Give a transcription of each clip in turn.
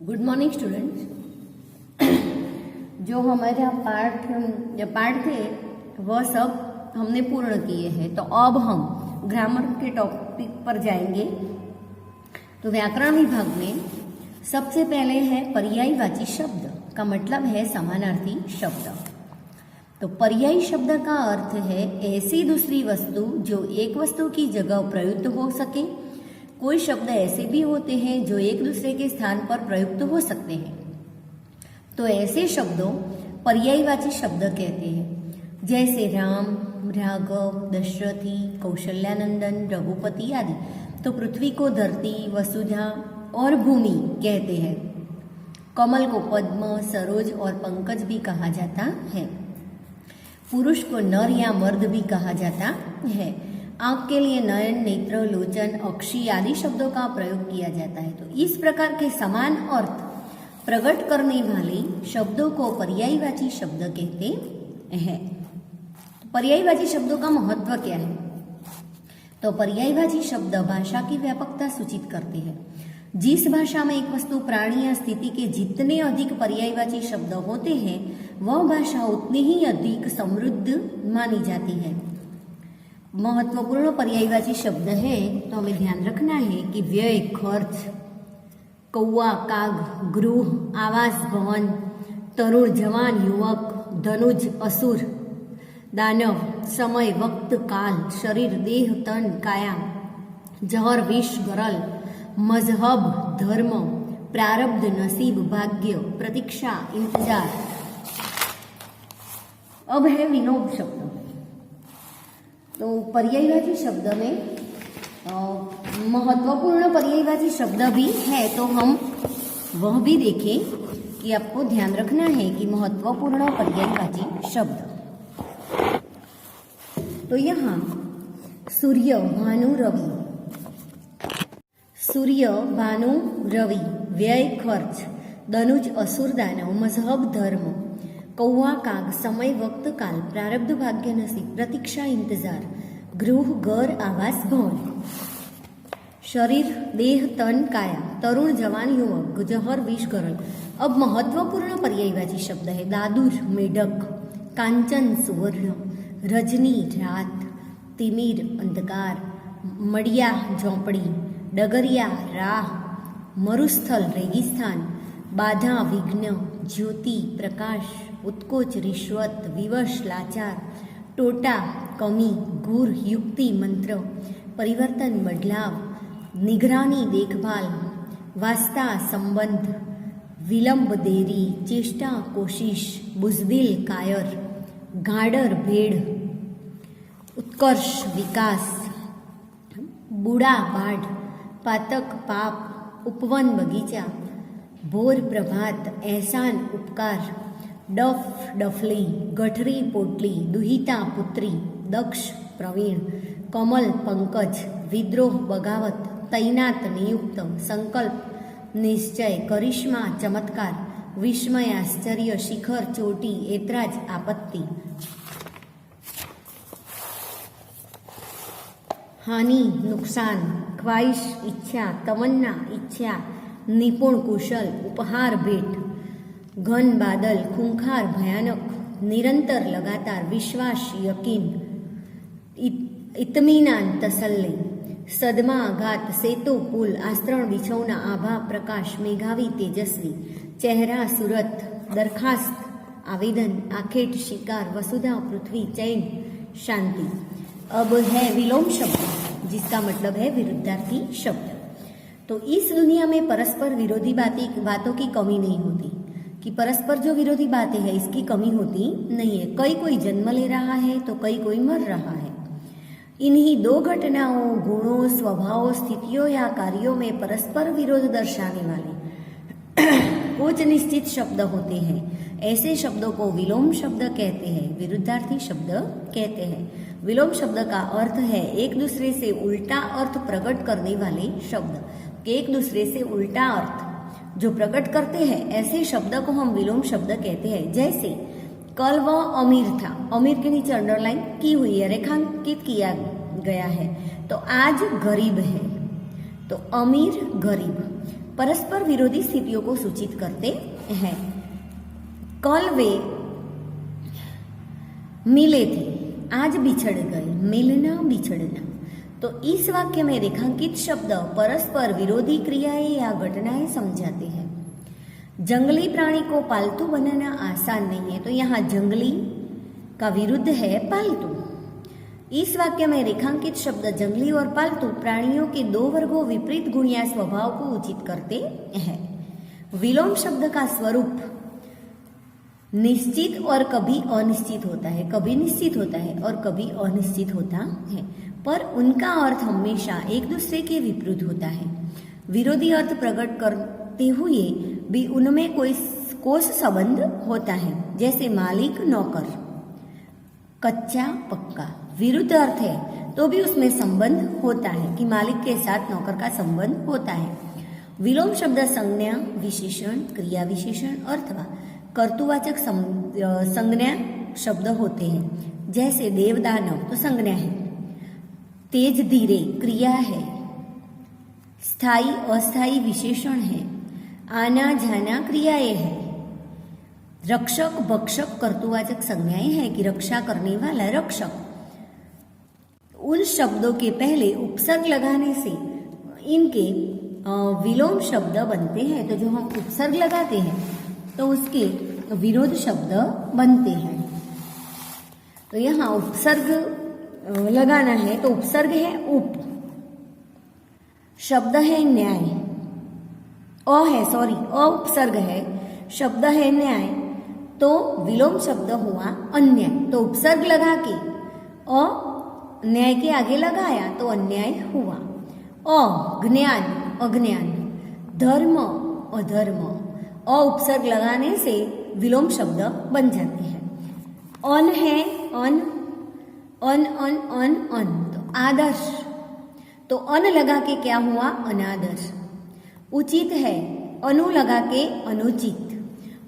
Good morning students. जो हमारा पाठ थे वह सब हमने पूर्ण किए हैं। तो अब हम ग्रामर के टॉपिक पर जाएंगे। तो व्याकरण विभाग में सबसे पहले है पर्यायवाची शब्द का मतलब है समानार्थी शब्द। तो पर्यायी शब्द का अर्थ है ऐसी दूसरी वस्तु जो एक वस्तु की जगह प्रयुक्त हो सके। कोई शब्द ऐसे भी होते हैं जो एक दूसरे के स्थान पर प्रयुक्त हो सकते हैं, तो ऐसे शब्दों पर्यायवाची शब्द कहते हैं। जैसे राम, राघव, दशरथी, कौशल्यानंदन, रघुपति आदि। तो पृथ्वी को धरती, वसुधा और भूमि कहते हैं। कमल को पद्म, सरोज और पंकज भी कहा जाता है। पुरुष को नर या मर्द भी कहा जाता है। आंख के लिए नयन, नेत्र, लोचन, अक्षी आदि शब्दों का प्रयोग किया जाता है। तो इस प्रकार के समान अर्थ प्रकट करने वाले शब्दों को पर्यायवाची शब्द कहते हैं। पर्यायवाची शब्दों का महत्व क्या है? तो पर्यायवाची शब्द भाषा की व्यापकता सूचित करते हैं। जिस भाषा में एक वस्तु, प्राणी या स्थिति के जितने अधिक पर्यायवाची शब्द होते हैं वह भाषा उतनी ही अधिक समृद्ध मानी जाती है। महत्वपूर्ण पर्यायवाची शब्द है तो हमें ध्यान रखना है कि व्यय, खर्च, कौवा, काग, गृह, आवास, भवन, तरुण, जवान, युवक, धनुज, असुर, दानव, समय, वक्त, काल, शरीर, देह, तन, काया, जहर, विष, गरल, मजहब, धर्म, प्रारब्ध, नसीब, भाग्य, प्रतीक्षा, इंतजार। अब है विलोम शब्द। तो पर्यायवाची शब्द में महत्वपूर्ण पर्यायवाची शब्द भी है, तो हम वह भी देखें कि आपको ध्यान रखना है कि महत्वपूर्ण पर्यायवाची शब्द। तो यहाँ सूर्य, भानु, रवि, सूर्य, भानु, रवि, व्यय, खर्च, धनुज, असुर, दानव, मजहब, धर्म, कौवा, काग, समय, वक्त, काल, प्रारब्ध, भाग्य, नसीब, प्रतीक्षा, इंतजार, गृह, घर, आवास, भवन, शरीर, देह, तन, काया, तरुण, जवान, युवक, जहर, विष, गरल। अब महत्वपूर्ण पर्यायवाची शब्द है दादुर, मेढक, कांचन, सुवर्ण, रजनी, रात, तिमिर, अंधकार, मड़िया, झोंपड़ी, डगरिया, राह, मरुस्थल, रेगिस्तान, बाधा, विघ्न, ज्योति, प्रकाश, उत्कोच, रिश्वत, विवश, लाचार, टोटा, कमी, गुर, युक्ति, मंत्र, परिवर्तन, बदलाव, निगरानी, देखभाल, वास्ता, संबंध, विलंब, देरी, चेष्टा, कोशिश, बुजदिल, कायर, गाडर, भेड़, उत्कर्ष, विकास, बूढ़ा, बाढ़, पातक, पाप, उपवन, बगीचा, भोर, प्रभात, एहसान, उपकार, डफ, डफली, गठरी, पोटली, दुहिता, पुत्री, दक्ष, प्रवीण, कमल, पंकज, विद्रोह, बगावत, तैनात, नियुक्त, संकल्प, निश्चय, करिश्मा, चमत्कार, विस्मय, आश्चर्य, शिखर, चोटी, ऐतराज, आपत्ति, हानि, नुकसान, ख्वाहिश, इच्छा, तमन्ना, इच्छा, निपुण, कुशल, उपहार, भेंट, घन, बादल, खूंखार, भयानक, निरंतर, लगातार, विश्वास, यकीन, इत्मीनान, तसल्ली, सदमा, आघात, सेतु, पुल, आस्तरण, बिछौना, आभा, प्रकाश, मेघावी, तेजस्वी, चेहरा, सूरत, दरखास्त, आवेदन, आखेट, शिकार, वसुधा, पृथ्वी, चैन, शांति। अब है विलोम शब्द जिसका मतलब है विरुद्धार्थी शब्द। तो इस दुनिया में परस्पर विरोधी बातों की कमी नहीं होती, कि परस्पर जो विरोधी बातें हैं इसकी कमी होती नहीं है। कोई जन्म ले रहा है तो कोई मर रहा है। इन्हीं दो घटनाओं, गुणों, स्वभावों, स्थितियों या कार्यों में परस्पर विरोध दर्शाने वाले कुछ निश्चित शब्द होते हैं। ऐसे शब्दों को विलोम शब्द कहते हैं, विरुद्धार्थी शब्द कहते हैं। विलोम शब्द का अर्थ है एक दूसरे से उल्टा अर्थ प्रकट करने वाले शब्द। एक दूसरे से उल्टा अर्थ जो प्रकट करते हैं ऐसे शब्द को हम विलोम शब्द कहते हैं। जैसे कल वह अमीर था, अमीर के नीचे अंडरलाइन की हुई है, रेखांकित किया गया है। तो आज गरीब है, तो अमीर, गरीब। परस्पर विरोधी स्थितियों को सूचित करते हैं। कल वे मिले थे, आज बिछड़ गए, मिलना बिछड़ना। तो इस वाक्य में रेखांकित शब्द परस्पर विरोधी क्रियाएं या घटनाएं समझाते हैं। जंगली प्राणी को पालतू बनाना आसान नहीं है, तो यहाँ जंगली का विरुद्ध है पालतू। इस वाक्य में रेखांकित शब्द जंगली और पालतू प्राणियों के दो वर्गों विपरीत गुण या स्वभाव को उचित करते हैं। विलोम शब्द का स्वरूप निश्चित और कभी अनिश्चित होता है, कभी निश्चित होता है और कभी अनिश्चित होता है, पर उनका अर्थ हमेशा एक दूसरे के विपरीत होता है। विरोधी अर्थ प्रकट करते हुए भी उनमें कोई कोस संबंध होता है, जैसे मालिक नौकर, कच्चा पक्का। विरुद्ध अर्थ है तो भी उसमें संबंध होता है कि मालिक के साथ नौकर का संबंध होता है। विलोम शब्द संज्ञा, विशेषण, क्रिया विशेषण अथवा कर्तुवाचक संज्ञा शब्द होते हैं, जैसे देवदानव तो संज्ञा है, तेज धीरे क्रिया है, स्थायी अस्थायी विशेषण है, आना जाना क्रियाएं है, रक्षक भक्षक कर्तुवाचक संज्ञाएं है कि रक्षा करने वाला रक्षक। उन शब्दों के पहले उपसर्ग लगाने से इनके विलोम शब्द बनते हैं, तो जो हम उपसर्ग लगाते हैं तो उसके विरोध शब्द बनते हैं। तो यहाँ उपसर्ग लगाना है तो उपसर्ग है उप, शब्द है न्याय, उपसर्ग है, शब्द है न्याय, तो विलोम शब्द हुआ अन्याय। तो उपसर्ग लगा के न्याय के आगे लगाया तो अन्याय हुआ। ज्ञान अज्ञान, धर्म अधर्म, उपसर्ग लगाने से विलोम शब्द बन जाते हैं। अन है अन, तो आदर्श, तो अन लगा के क्या हुआ अनादर। उचित है अनु लगा के अनुचित,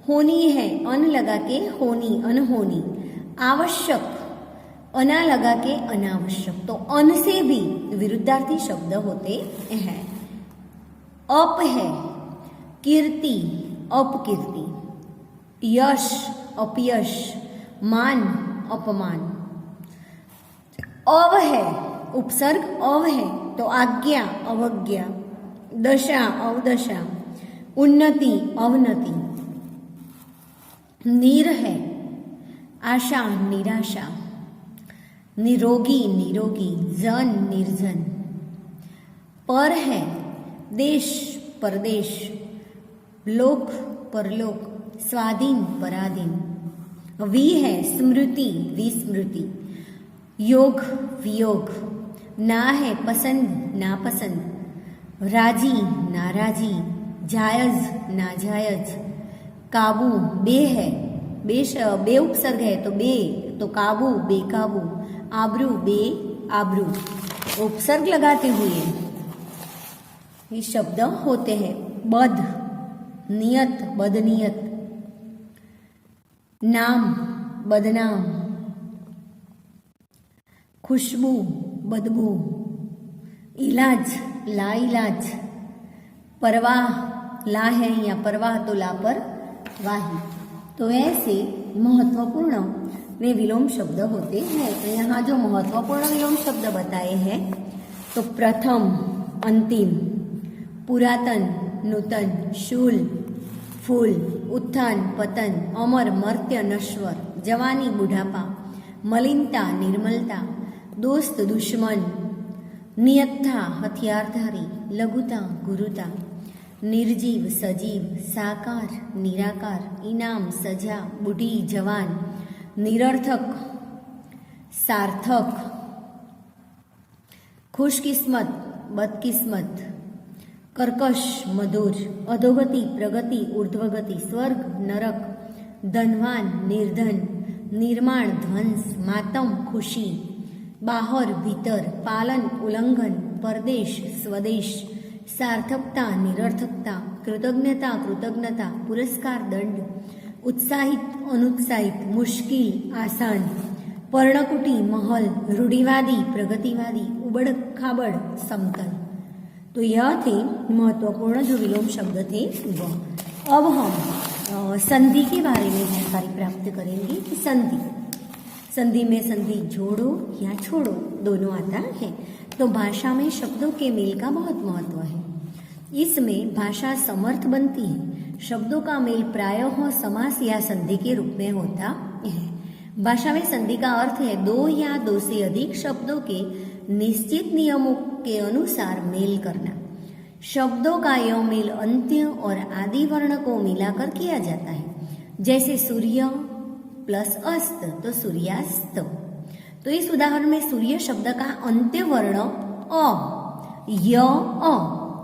होनी है अन लगा के होनी अनहोनी, आवश्यक अना लगा के अनावश्यक। तो अन से भी विरुद्धार्थी शब्द होते हैं। अप है कीर्ति अपकीर्ति, यश अपयश, मान अपमान। अव है उपसर्ग अव है तो आज्ञा अवज्ञा, दशा अवदशा, उन्नति अवनति। नीर है आशा निराशा, निरोगी निरोगी, जन निर्जन। पर है देश परदेश, लोक परलोक, स्वाधीन पराधीन। वी है स्मृति विस्मृति, योग वियोग। ना है पसंद नापसंद, राजी नाराजी, जायज नाजायज। काबू बे है, बे उपसर्ग है तो बे, तो काबू बेकाबू, आबरू बे आबरू। उपसर्ग लगाते हुए ये शब्द होते हैं। बद नियत बदनियत, नाम बदनाम, खुशबू बदबू, इलाज लाइलाज, परवाह ला है या परवाह तो लापरवाही। तो ऐसे महत्वपूर्ण वे विलोम शब्द होते हैं। तो यहाँ जो महत्वपूर्ण विलोम शब्द बताए हैं तो प्रथम अंतिम, पुरातन नूतन, शूल फूल, उत्थान पतन, अमर मर्त्य नश्वर, जवानी बुढ़ापा, मलिनता निर्मलता, दोस्त दुश्मन, नियत्था हथियारधारी, लघुता गुरुता, निर्जीव सजीव, साकार निराकार, इनाम सजा, बूढ़ी जवान, निरर्थक सार्थक, खुशकिस्मत बदकिस्मत, कर्कश मधुर, अधोगति प्रगति ऊर्ध्वगति, स्वर्ग नरक, धनवान निर्धन, निर्माण ध्वंस, मातम खुशी, बाहर भीतर, पालन उल्लंघन, परदेश स्वदेश, सार्थकता निरर्थकता, कृतज्ञता कृतज्ञता, पुरस्कार दंड, उत्साहित अनुत्साहित, मुश्किल आसान, पर्णकुटी महल, रूढ़िवादी प्रगतिवादी, उबड़ खाबड़ समतल। तो यह थे महत्वपूर्ण जो विलोम शब्द थे वह। अब हम संधि के बारे में जानकारी प्राप्त करेंगे कि संधि में संधि जोड़ो या छोड़ो दोनों आता है। तो भाषा में शब्दों के मेल का बहुत महत्व है। इसमें भाषा समर्थ बनती है। शब्दों का मेल प्रायः समास या संधि के रूप में होता है। भाषा में संधि का अर्थ है दो या दो से अधिक शब्दों के निश्चित नियमों के अनुसार मेल करना। शब्दों का यह मेल अंत्य और आदि वर्ण को मिलाकर किया जाता है। जैसे सूर्य प्लस अस्त तो सूर्यास्त। तो इस उदाहरण में सूर्य शब्द का अंत्य वर्ण अ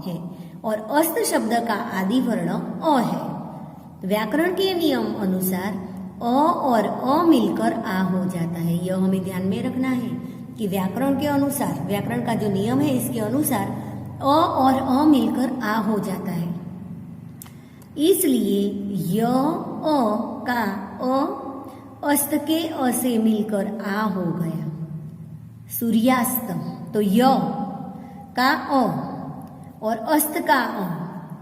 है और अस्त शब्द का आदि वर्ण अ है। व्याकरण के नियम अनुसार अ और अ मिलकर आ हो जाता है। यह हमें ध्यान में रखना है कि व्याकरण के अनुसार, व्याकरण का जो नियम है इसके अनुसार अ और अ मिलकर आ हो जाता है। इसलिए य अ का अ अस्त के अ से मिलकर आ हो गया सूर्यास्त। तो य का अ और अस्त का अ,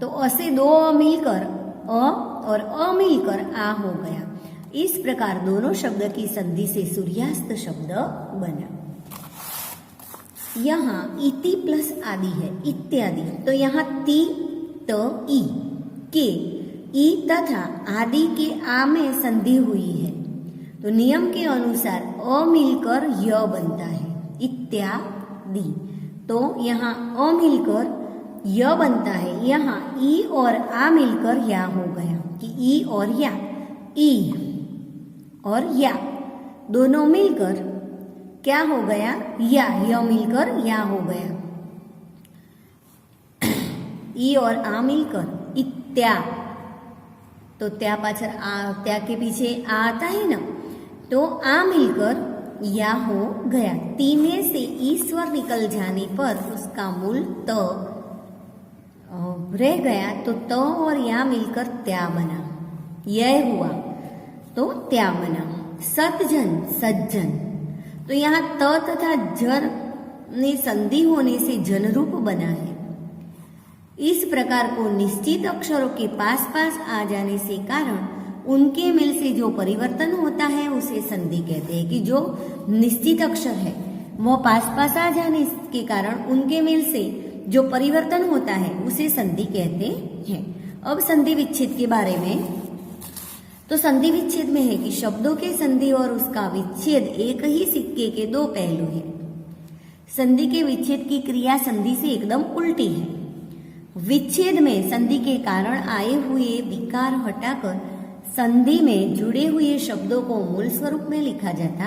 तो अ से दो अ मिलकर अ और अ मिलकर आ हो गया। इस प्रकार दोनों शब्द की संधि से सूर्यास्त शब्द बना। यहाँ इति प्लस आदि है, इत्यादि। तो यहाँ ति त ई के ई तथा आदि के आ में संधि हुई है। तो नियम के अनुसार अ मिलकर य बनता है, इत्यादि। तो यहाँ अ मिलकर य बनता है। यहाँ ई और आ मिलकर या हो गया कि ई और या, ई और या दोनों मिलकर क्या हो गया, या, य मिलकर या हो गया। ई और आ मिलकर इत्या, तो त्या पाछर आ, त्या के पीछे आ आता है ना, तो आ मिलकर या हो गया। तीने से ई स्वर निकल जाने पर उसका मूल त रह गया, तो त और या मिलकर त्या बना, यह हुआ तो त्या बना। सतजन सज्जन, तो यहाँ त तथा जन ने संधि होने से जन रूप बना है। इस प्रकार को निश्चित अक्षरों के पास पास आ जाने से कारण उनके मेल से जो परिवर्तन होता है उसे संधि कहते हैं। कि जो निश्चित अक्षर है वह पास पास आ जाने के कारण उनके मेल से जो परिवर्तन होता है उसे संधि कहते हैं। अब संधि विच्छेद के बारे में, तो संधि विच्छेद में है कि शब्दों के संधि और उसका विच्छेद एक ही सिक्के के दो पहलू हैं। संधि के विच्छेद की क्रिया संधि से एकदम उल्टी है। विच्छेद में संधि के कारण आए हुए विकार हटाकर संधि में जुड़े हुए शब्दों को मूल स्वरूप में लिखा जाता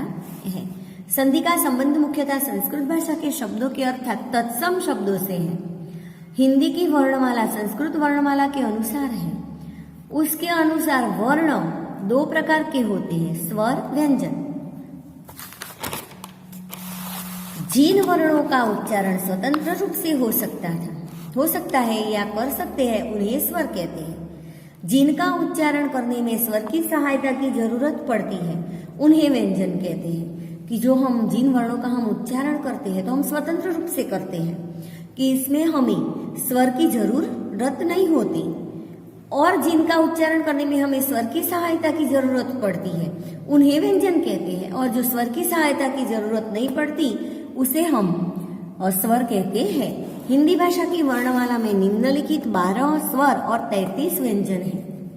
है। संधि का संबंध मुख्यतः संस्कृत भाषा के शब्दों के अर्थात तत्सम शब्दों से है। हिंदी की वर्णमाला संस्कृत वर्णमाला के अनुसार है। उसके अनुसार वर्ण दो प्रकार के होते हैं, स्वर, व्यंजन। जिन वर्णों का उच्चारण स्वतंत्र रूप से हो सकता है या कर सकते हैं उन्हें स्वर कहते हैं। जिनका उच्चारण करने में स्वर की सहायता की जरूरत पड़ती है उन्हें व्यंजन कहते हैं। कि जो हम जिन वर्णों का हम उच्चारण करते हैं तो हम स्वतंत्र रूप से करते हैं कि इसमें हमें स्वर की जरूरत नहीं होती, और जिनका उच्चारण करने में हमें स्वर की सहायता की जरूरत पड़ती है उन्हें व्यंजन कहते हैं। और जो स्वर की सहायता की जरूरत नहीं पड़ती उसे हम स्वर कहते हैं। हिंदी भाषा की वर्णमाला में निम्नलिखित 12 स्वर और 33 व्यंजन है।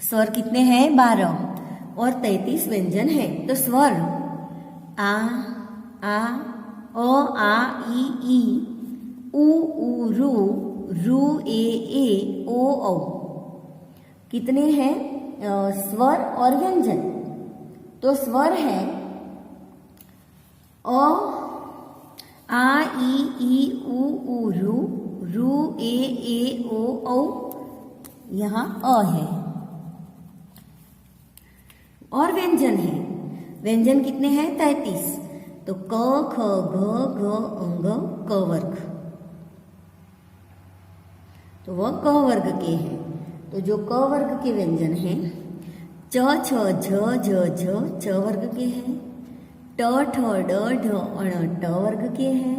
स्वर कितने हैं? 12 और 33 व्यंजन है। तो स्वर आ, अ, आ, ई, उ, रू, ए, ओ, औ। कितने हैं स्वर और व्यंजन? तो स्वर है अ, आ, ई, उ, रू, ए, ओ, औ। यहाँ अ है। और व्यंजन है, व्यंजन कितने हैं? 33। तो क, ख, ग, अंग, क वर्ग, तो वह क वर्ग के हैं। तो जो क वर्ग के व्यंजन हैं, च, छ, झ, च वर्ग के हैं। ट, ठ, ड, ढ, अण, ट वर्ग के हैं।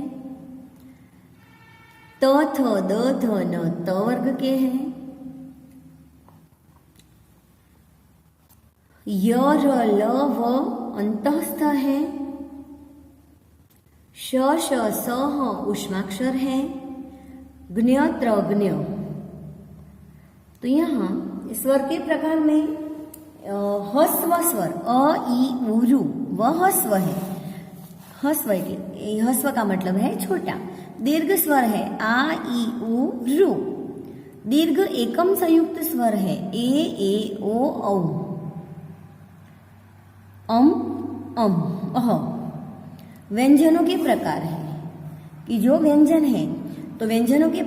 त थ द ध न त वर्ग के हैं। य र ल व अंतस्थ है। श श स ह ऊष्माक्षर है। ज्ञ त्र ज्ञ। तो यहाँ स्वर के प्रकार में हस्व स्वर अ ई उ रु वह हस्व है। हस्व हस्व का मतलब है छोटा। दीर्घ स्वर है आ ई उ रु। दीर्घ एकम संयुक्त स्वर है ए ओ औ। अम अह। व्यंजनों के प्रकार है कि जो व्यंजन है तो व्यंजनों के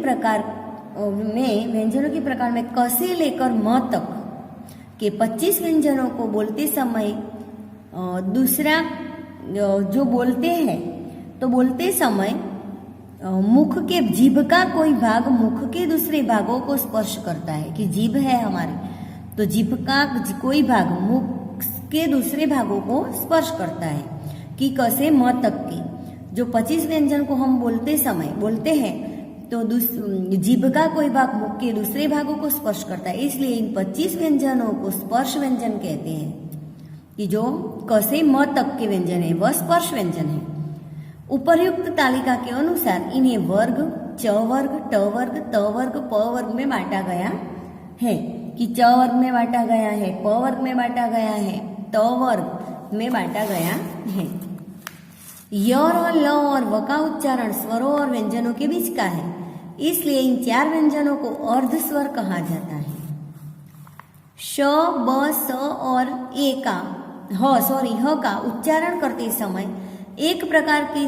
प्रकार में क से लेकर म तक के 25 व्यंजनों को बोलते समय दूसरा जो बोलते हैं तो बोलते समय मुख के जीभ का कोई भाग मुख के दूसरे भागों को स्पर्श करता है कि जीभ है हमारी तो जीभ का कोई भाग मुख के दूसरे भागों को स्पर्श करता है कि क से म तक के जो 25 व्यंजन को हम बोलते हैं तो जीभ का कोई भाग मुख के दूसरे भागों को स्पर्श करता है। इसलिए इन 25 व्यंजनों को स्पर्श व्यंजन कहते हैं कि जो क से म तक के व्यंजन है वह स्पर्श व्यंजन है। उपर्युक्त तालिका के अनुसार इन्हें वर्ग च वर्ग ट वर्ग त वर्ग प वर्ग में बांटा गया है कि च वर्ग में बांटा गया है, प वर्ग में बांटा गया है, त वर्ग में बांटा गया है। य और ल और व का उच्चारण स्वरों और व्यंजनों के बीच का है, इसलिए इन 4 व्यंजनों को अर्ध स्वर कहा जाता है। श ब स और ह का उच्चारण करते समय एक प्रकार की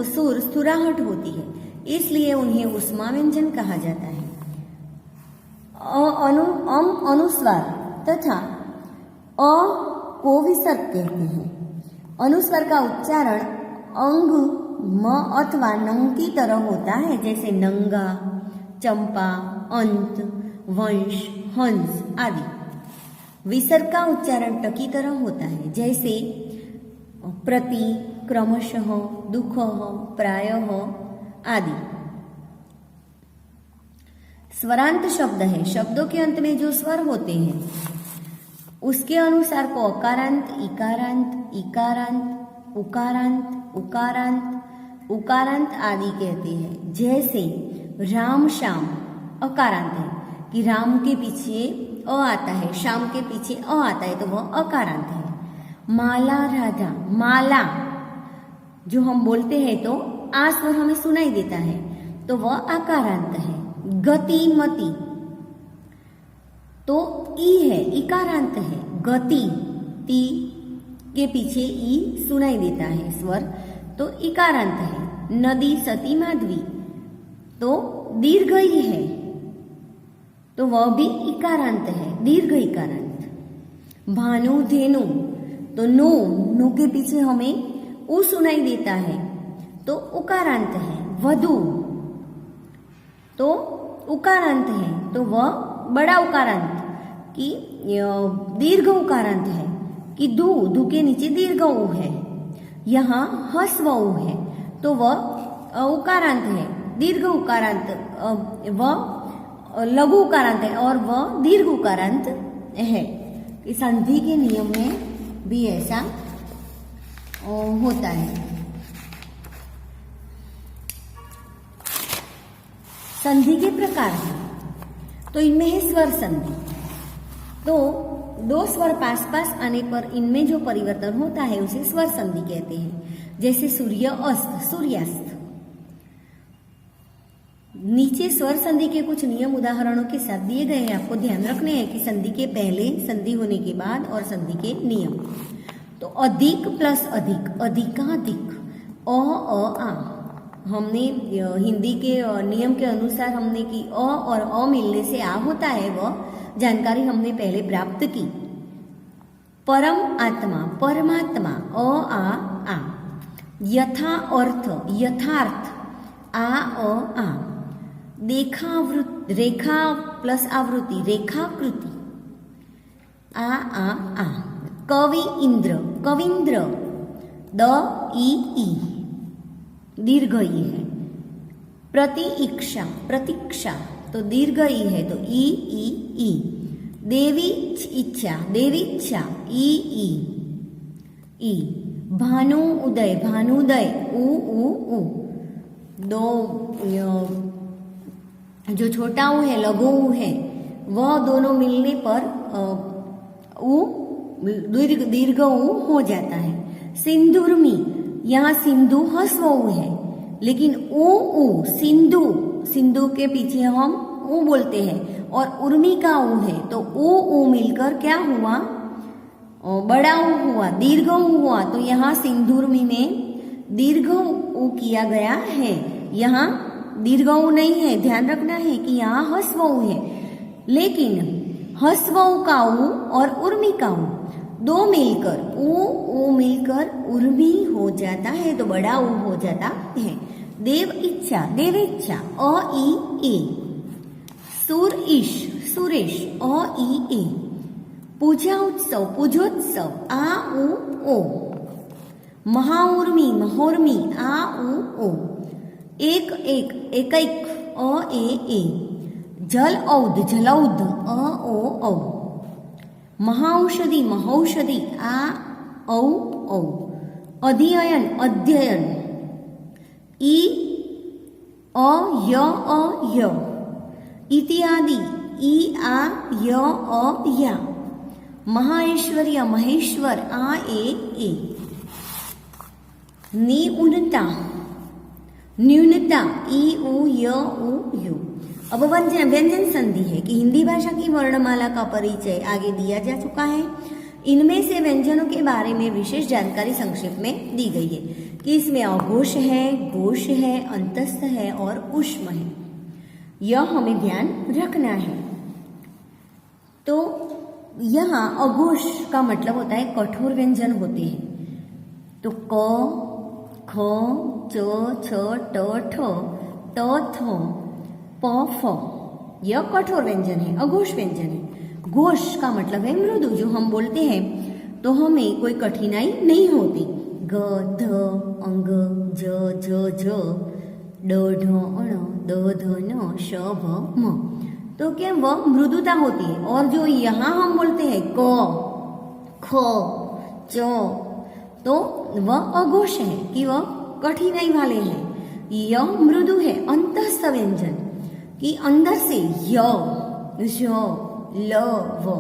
सुर स्थुराहट होती है, इसलिए उन्हें उष्मा व्यंजन कहा जाता है। अनुस्वार तथा अ को विसर्ग कहते हैं। अनुस्वार का उच्चारण अंग म अथवा नंग की तरह होता है, जैसे नंगा, चंपा, अंत, वंश, हंस आदि। विसर्ग का उच्चारण ट की तरह होता है, जैसे प्रति, क्रमशः, दुख, प्रायः आदि। स्वरांत शब्द है, शब्दों के अंत में जो स्वर होते हैं उसके अनुसार को अकारांत, इकारांत, इकारांत, उकारांत, उकारांत, उकारांत आदि कहते हैं। जैसे राम श्याम अकारांत है कि राम के पीछे अ आता है, श्याम के पीछे अ आता है तो वह अकारांत है। माला राधा, माला जो हम बोलते हैं तो आ स्वर हमें सुनाई देता है तो वह आकारांत है। गति मति तो ई है, इकारांत है। गति ती के पीछे ई सुनाई देता है स्वर तो इकारांत है। नदी सती माधवी तो दीर्घ ही है तो वह भी इकारांत है, दीर्घ इकारांत। भानु धेनु तो नो के पीछे हमें उ सुनाई देता है तो उकारांत है। वधु तो उकारांत है तो वह बड़ा उकारांत कि दीर्घ उकारांत है कि धू के नीचे दीर्घ उ है। यहाँ हस्व उ है तो वह उकारांत है, दीर्घ उकारांत वह लघु उकारांत है और वह दीर्घ उकारांत है। संधि के नियम में भी ऐसा होता है। संधि के प्रकार हैं तो इनमें है स्वर संधि। तो 2 स्वर पास पास आने पर इनमें जो परिवर्तन होता है उसे स्वर संधि कहते हैं। जैसे सूर्य अस्त, सूर्यास्त। नीचे स्वर संधि के कुछ नियम उदाहरणों के साथ दिए गए हैं, आपको ध्यान रखने हैं कि संधि के पहले, संधि होने के बाद और संधि के नियम। तो अधिक प्लस अधिक, अधिकाधिक, आ हमने हिंदी के नियम के अनुसार हमने की अ और अ मिलने से आ होता है, वह जानकारी हमने पहले प्राप्त की। परम आत्मा, परमात्मा, आ। यथा अर्थ, यथार्थ, आ। देखावृत्ति, रेखा प्लस आवृत्ति, रेखाकृति, आ। कवि इंद्र, कविंद्र, द ई, दीर्घ ई है। प्रतीक्षा, प्रतीक्षा तो दीर्घ ई है तो ई ई ई। देवी इच्छा, देवीच्छा ई ई ई। भानु उदय, भानुदय उ उ उ। दो जो छोटा ऊ है लघु ऊ है वह दोनों मिलने पर ऊ दीर्घ ऊ हो जाता है। सिंधुर्मी, यहाँ सिंधु ह्रस्व ऊ है लेकिन ऊ सिंधु, सिंधु के पीछे हम ऊ बोलते हैं और उर्मी का ऊ है तो ऊ मिलकर क्या हुआ, बड़ा ऊ हुआ, दीर्घ ऊ हुआ। तो यहाँ सिंधुर्मी में दीर्घ ऊ किया गया है, यहाँ दीर्घ ऊ नहीं है। ध्यान रखना है कि यहाँ ह्रस्व ऊ है लेकिन ह्रस्व ऊ का ऊ और उर्मी का ऊ दो मिलकर ऊ मिलकर उर्मी हो जाता है तो बड़ा ऊ हो जाता है। देव इच्छा, देवेच्छा अ ई ए। सुरेश, सुरेश अ ई ए। पूजा उत्सव, पूजोत्सव आ उ ओ। महाउर्मी, महोर्मी आ उ ओ। एक एक, एकैक अ ए ए। जल औध, जलौध अ ओ औ। महाऔषधि, महौषधि आ औ औ। अध्ययन, अध्ययन ई अ य। इत्यादि ई आ य अ या। महाऐश्वर्य, महेश्वर आ ए ए। निउनता, न्यूनता ई उ य उ यु। अब व्यंजन संधि है कि हिंदी भाषा की वर्णमाला का परिचय आगे दिया जा चुका है। इनमें से व्यंजनों के बारे में विशेष जानकारी संक्षेप में दी गई है कि इसमें अघोष है, घोष है, अंतस्थ है और ऊष्म है। यह हमें ध्यान रखना है। तो यहाँ अघोष का मतलब होता है कठोर व्यंजन होते हैं। तो क, ख, च, छ, ट, ठ, त, थ, प, फ यह कठोर व्यंजन है, अघोष व्यंजन है। घोष का मतलब है मृदु, जो हम बोलते हैं तो हमें कोई कठिनाई नहीं होती। ग, ध, अंग, ज, झ, झ, ड, ढ, अण, द, ध, न, श, भ, म। तो क्या वह मृदुता होती है। और जो यहाँ हम बोलते हैं क, ख, च, तो वह अघोष है कि वह कठिनाई वाले हैं। यह मृदु है, अंतस्थ व्यंजन कि अंदर से य, ज, ल, व।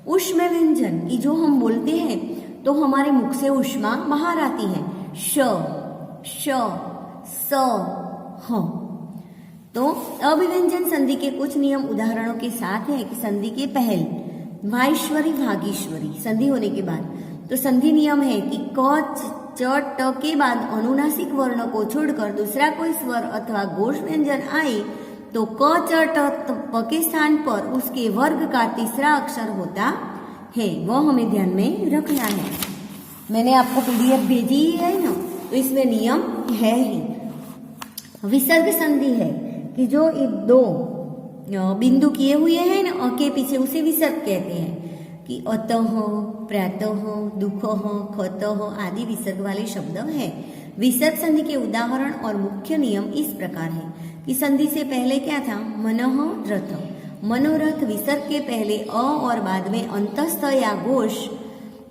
ऊष्म व्यंजन की जो हम बोलते हैं तो हमारे मुख से ऊष्मा बाहर आती है। श, श, स, ह। तो अभिव्यंजन संधि के कुछ नियम उदाहरणों के साथ है कि संधि के पहल वाईश्वरी, भागीश्वरी संधि होने के बाद तो संधि नियम है कि क, च, ट के बाद अनुनासिक वर्ण को छोड़कर दूसरा कोई स्वर अथवा घोष व्यंजन आए तो क, च, ट, प के स्थान पर उसके वर्ग का तीसरा अक्षर होता है। वह हमें ध्यान में रखना है। मैंने आपको पीडीएफ भेजी है ना, तो इसमें नियम है ही। विसर्ग संधि है कि जो एक दो बिंदु किए हुए हैं ना अ के पीछे, उसे विसर्ग कहते हैं कि अतः, प्रातः, दुखः, खतः आदि विसर्ग वाले शब्द है। विसर्ग संधि के उदाहरण और मुख्य नियम इस प्रकार है कि संधि से पहले क्या था, मनः रथ। मनोरथ विसर्ग के पहले अ और बाद में अंतस्थ या घोष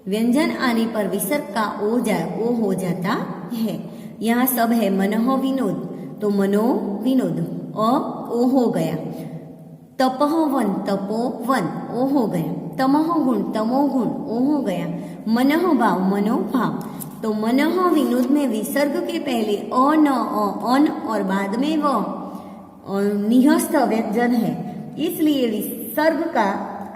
व्यंजन आने पर विसर्ग का ओ हो जाता है। यहाँ सब है मनः विनोद, तो मनो विनोद ओ हो गया। तपह वन, तपो वन ओ हो गया। तमह गुण, तमो गुण ओ हो गया। मनः भाव, मनो भाव, तो मनः विनोद में विसर्ग के पहले अ न अन और बाद में व निहस्त व्यंजन है, इसलिए विसर्ग का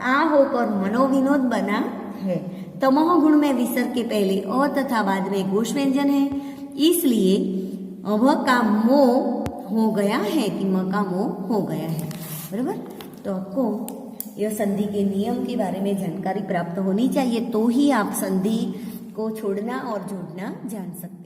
आ होकर मनोविनोद बना है। तमह गुण में विसर्ग के पहले अ तथा बाद में घोष व्यंजन है, इसलिए अव का मो हो गया है कि म का मो हो गया है। बराबर। तो आपको यह संधि के नियम के बारे में जानकारी प्राप्त होनी चाहिए, तो ही आप संधि को छोड़ना और जोड़ना जान सकते हैं।